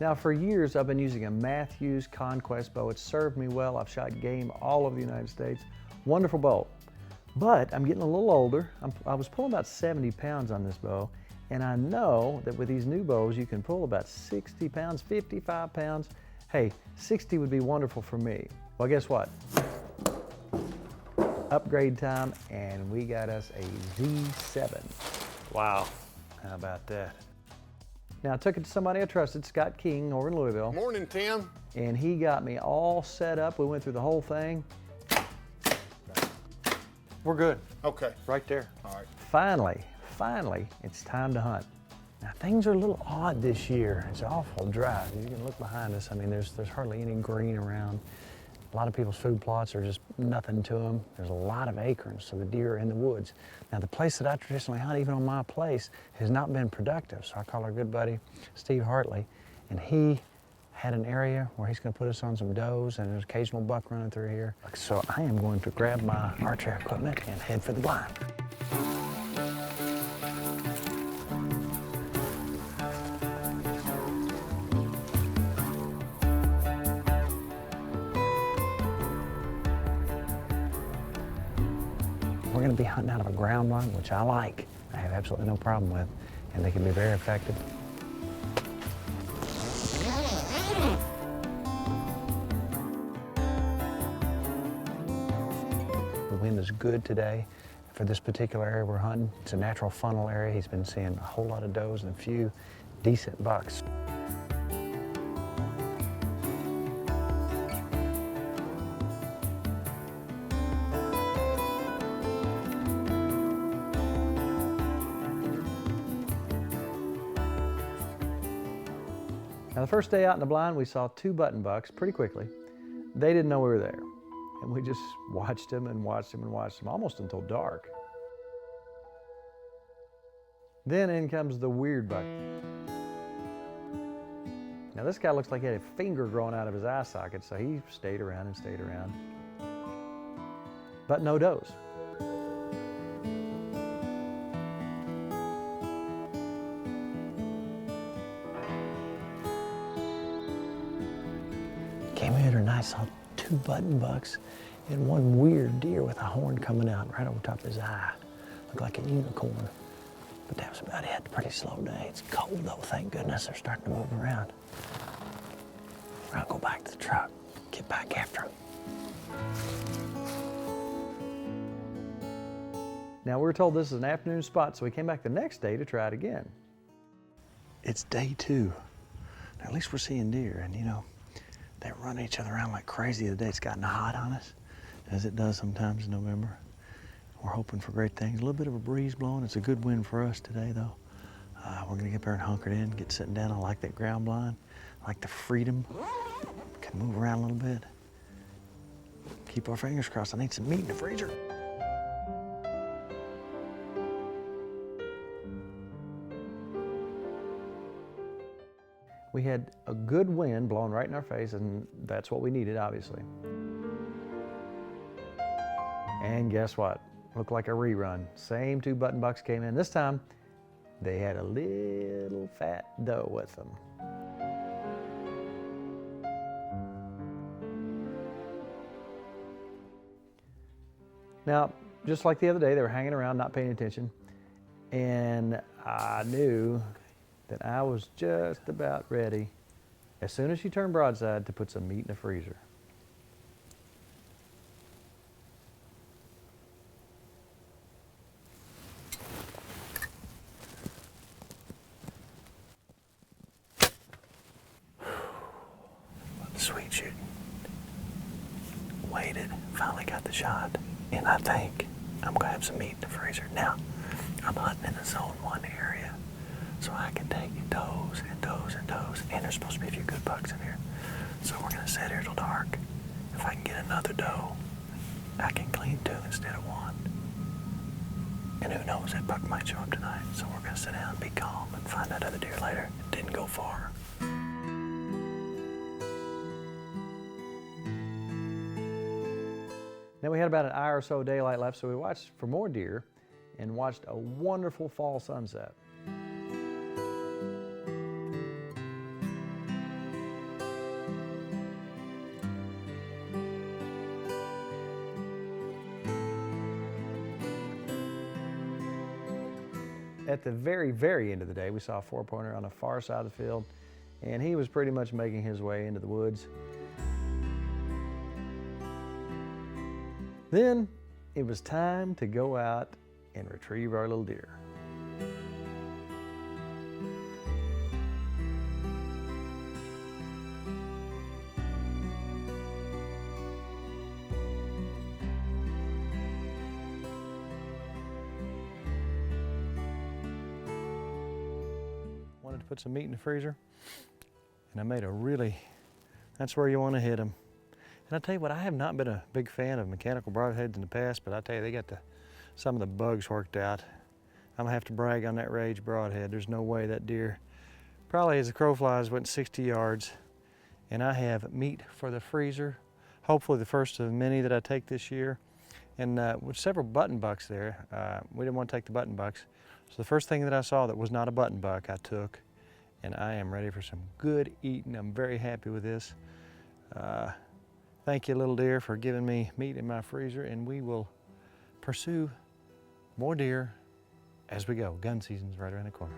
Now for years I've been using a Matthews Conquest bow. It's served me well. I've shot game all over the United States. Wonderful bow. But I'm getting a little older. I was pulling about 70 pounds on this bow, and I know that with these new bows you can pull about 60 pounds, 55 pounds. Hey, 60 would be wonderful for me. Well, guess what? Upgrade time, and we got us a Z7. Wow, how about that? Now I took it to somebody I trusted, Scott King over in Louisville. Morning, Tim. And he got me all set up. We went through the whole thing. We're good. Okay. Right there. All right. Finally, it's time to hunt. Now things are a little odd this year. It's awful dry. You can look behind us. I mean, there's hardly any green around. A lot of people's food plots are just nothing to them. There's a lot of acorns, so the deer are in the woods. Now the place that I traditionally hunt, even on my place, has not been productive. So I call our good buddy, Steve Hartley, and he had an area where he's gonna put us on some does and there's occasional buck running through here. So I am going to grab my archery equipment and head for the blind. We're going to be hunting out of a ground blind, which I like. I have absolutely no problem with, and they can be very effective. The wind is good today for this particular area we're hunting. It's a natural funnel area. He's been seeing a whole lot of does and a few decent bucks. Now the first day out in the blind, we saw 2 button bucks pretty quickly. They didn't know we were there. And we just watched them and watched them and watched them almost until dark. Then in comes the weird buck. Now this guy looks like he had a finger growing out of his eye socket, so he stayed around and stayed around. But no does. Came in and I saw 2 button bucks and 1 weird deer with a horn coming out right over top of his eye. Looked like a unicorn. But that was about it. Pretty slow day. It's cold though, thank goodness. They're starting to move around. We're gonna go back to the truck, get back after them. Now we were told this is an afternoon spot, so we came back the next day to try it again. It's day 2. Now, at least we're seeing deer, and you know, they run each other around like crazy today. It's gotten hot on us, as it does sometimes in November. We're hoping for great things. A little bit of a breeze blowing. It's a good wind for us today, though. We're gonna get there and hunkered in, get sitting down. I like that ground blind. I like the freedom. Can move around a little bit. Keep our fingers crossed. I need some meat in the freezer. We had a good wind blowing right in our face, and that's what we needed, obviously. And guess what? Looked like a rerun. Same 2 button bucks came in. This time, they had a little fat doe with them. Now, just like the other day, they were hanging around, not paying attention. And I knew that I was just about ready, as soon as she turned broadside, to put some meat in the freezer. Sweet shooting. Waited, finally got the shot, and I think I'm gonna have some meat in the freezer. Now, I'm hunting in the zone 1 area, so I can take does and does and does, and there's supposed to be a few good bucks in here. So we're gonna sit here till dark. If I can get another doe, I can clean 2 instead of 1. And who knows, that buck might show up tonight. So we're gonna sit down, be calm, and find that other deer later. It didn't go far. Then we had about an hour or so of daylight left, so we watched for more deer and watched a wonderful fall sunset. At the very, very end of the day, we saw a 4-pointer on the far side of the field, and he was pretty much making his way into the woods. Then it was time to go out and retrieve our little deer. Wanted to put some meat in the freezer, and I made a really, that's where you want to hit them. And I tell you what, I have not been a big fan of mechanical broadheads in the past, but I tell you, they got some of the bugs worked out. I'm gonna have to brag on that Rage broadhead. There's no way that deer, probably as the crow flies, went 60 yards. And I have meat for the freezer, hopefully the first of many that I take this year. And with several button bucks there, we didn't want to take the button bucks. So the first thing that I saw that was not a button buck, I took, and I am ready for some good eating. I'm very happy with this. Thank you, little deer, for giving me meat in my freezer, and we will pursue more deer as we go. Gun season's right around the corner.